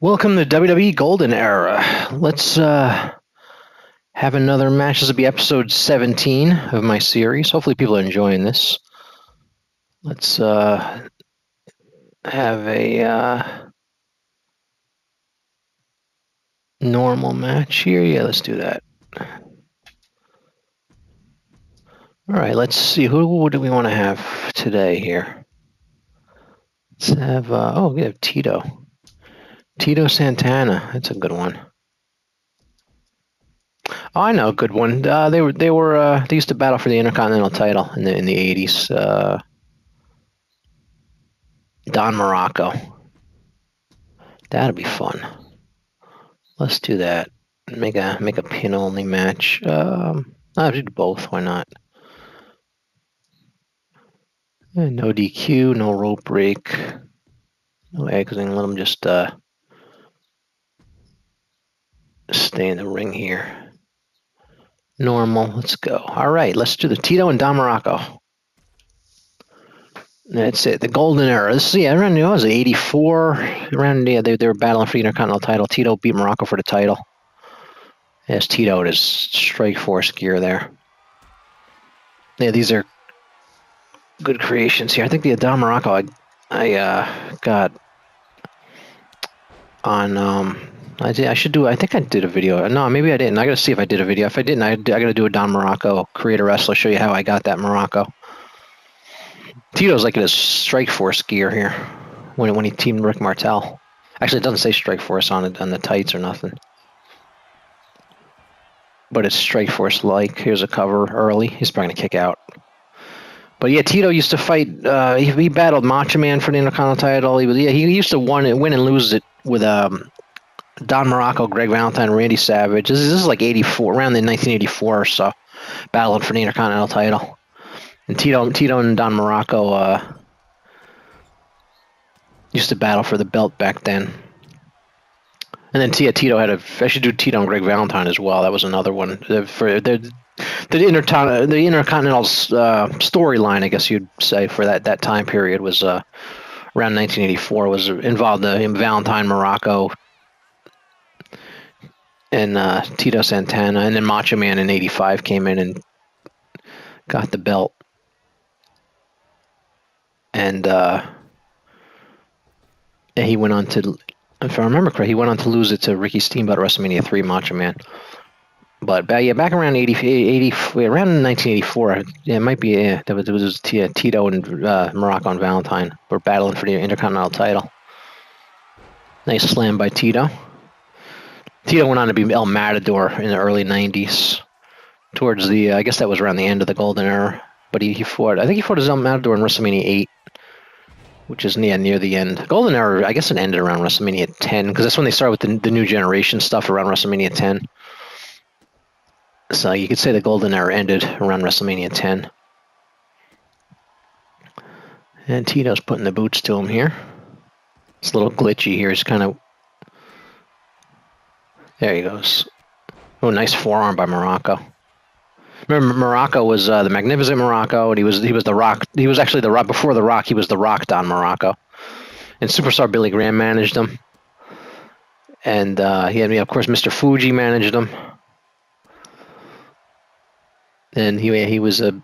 Welcome to WWE Golden Era. Let's have another match. This will be episode 17 of my series. Hopefully people are enjoying this. Let's have a normal match here. Yeah, let's do that. All right, let's see. Who do we want to have today here? Let's have, we have Tito. Tito Santana. That's a good one. Oh, I know a good one. They used to battle for the Intercontinental title in the 80s. Don Muraco. That'd be fun. Let's do that. Make a pin only match. I'll do both. Why not? And no DQ, no rope break, no exiting. Let them just stay in the ring here. Normal. Let's go. All right. Let's do the Tito and Don Muraco. That's it. The Golden Era. This is around it was 84. Around they were battling for the Intercontinental title. Tito beat Muraco for the title. Yes, Tito in his Strike Force gear there. Yeah, these are good creations here. I think the Don Muraco I got on I think I did a video. No, maybe I didn't. I gotta see if I did a video. If I didn't, I gotta do a Don Muraco create a wrestler, show you how I got that Muraco. Tito's like in his Strike Force gear here when he teamed Rick Martel. Actually, it doesn't say Strike Force on it on the tights or nothing, but it's Strike Force like. Here's a cover early. He's probably gonna kick out. But yeah, Tito used to fight. He battled Macho Man for the Intercontinental title. He used to win and lose it with Don Muraco, Greg Valentine, Randy Savage. This is like 84, around the 1984 or so, battling for the Intercontinental title. And Tito and Don Muraco used to battle for the belt back then. And then Tito I should do Tito and Greg Valentine as well. That was another one for the Intercontinental storyline, I guess you'd say, for that time period was around 1984. Was involved in Valentine, Muraco, and Tito Santana, and then Macho Man in '85 came in and got the belt. And he went on to, if I remember correctly, he went on to lose it to Ricky Steamboat at WrestleMania 3, Macho Man. But yeah, back around around 1984, it might be. There was Tito and Muraco and Valentine were battling for the Intercontinental title. Nice slam by Tito. Tito went on to be El Matador in the early 90s. Towards the, I guess that was around the end of the Golden Era. But he fought. I think he fought as El Matador in WrestleMania 8, which is near the end. Golden Era, I guess it ended around WrestleMania 10 because that's when they started with the new generation stuff around WrestleMania 10. So you could say the Golden Era ended around WrestleMania 10. And Tito's putting the boots to him here. It's a little glitchy here. He's kind of... There he goes. Oh, nice forearm by Muraco. Remember, Muraco was the Magnificent Muraco, and he was the Rock. He was actually the Rock. Before the Rock, he was the Rock Don Muraco. And Superstar Billy Graham managed him. And he had, of course, Mr. Fuji managed him. And he was a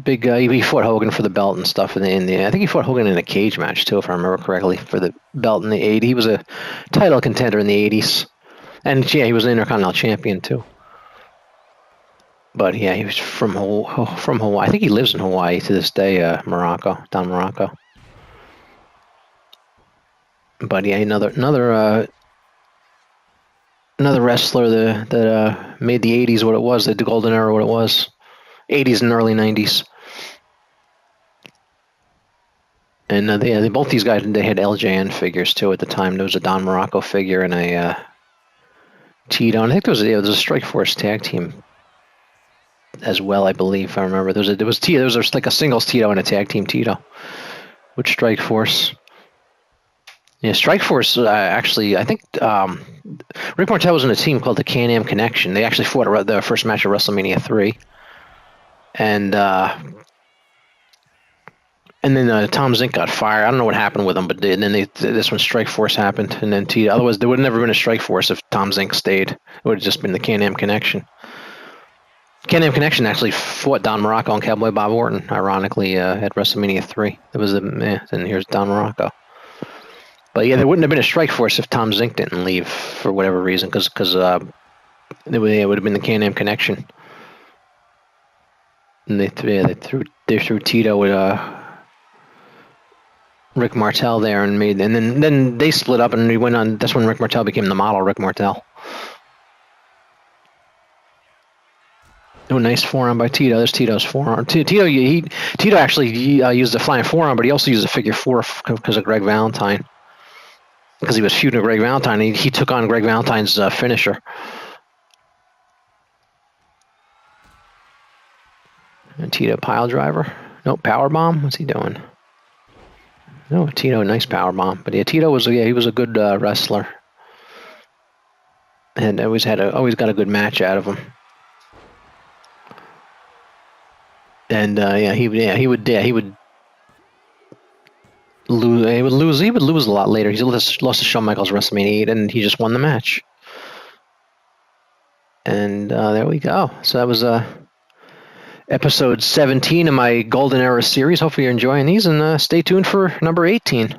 big guy. He fought Hogan for the belt and stuff. I think he fought Hogan in a cage match too, if I remember correctly, for the belt in the 80s. He was a title contender in the 80s, and yeah, he was an Intercontinental champion too. But yeah, he was from Hawaii. I think he lives in Hawaii to this day. Don Muraco. But yeah, another wrestler that made the 80s what it was, the Golden Era what it was. 80s and early 90s. And both these guys, they had LJN figures too at the time. There was a Don Muraco figure and a Tito. And I think there was a Strike Force tag team as well, I believe, if I remember. There was like a singles Tito and a tag team Tito with Strike Force. Yeah, Strike Force, actually, I think Rick Martel was in a team called the Can-Am Connection. They actually fought the first match of WrestleMania 3. And And then Tom Zink got fired. I don't know what happened with him, but then this when Strike Force happened, and then Tito. Otherwise, there would have never been a Strike Force if Tom Zink stayed. It would have just been the Can-Am Connection. Can-Am Connection actually fought Don Muraco and Cowboy Bob Orton, ironically, at WrestleMania 3. It was and here's Don Muraco. But yeah, there wouldn't have been a Strike Force if Tom Zink didn't leave for whatever reason, because it would have been the Can-Am Connection. And they threw Tito with Rick Martel there and then they split up and we went on. That's when Rick Martel became the model Rick Martel. Oh, nice forearm by Tito. There's Tito's forearm. Tito actually used a flying forearm, but he also used a figure four because of Greg Valentine. Because he was feuding with Greg Valentine, he took on Greg Valentine's finisher. And Tito pile driver. Nope, power bomb. What's he doing? No, Tito, nice power bomb. But yeah, Tito was he was a good wrestler, and always got a good match out of him. And he would lose a lot later. He lost to Shawn Michaels WrestleMania 8, and he just won the match. And there we go. So that was episode 17 of my Golden Era series. Hopefully you're enjoying these, and stay tuned for number 18.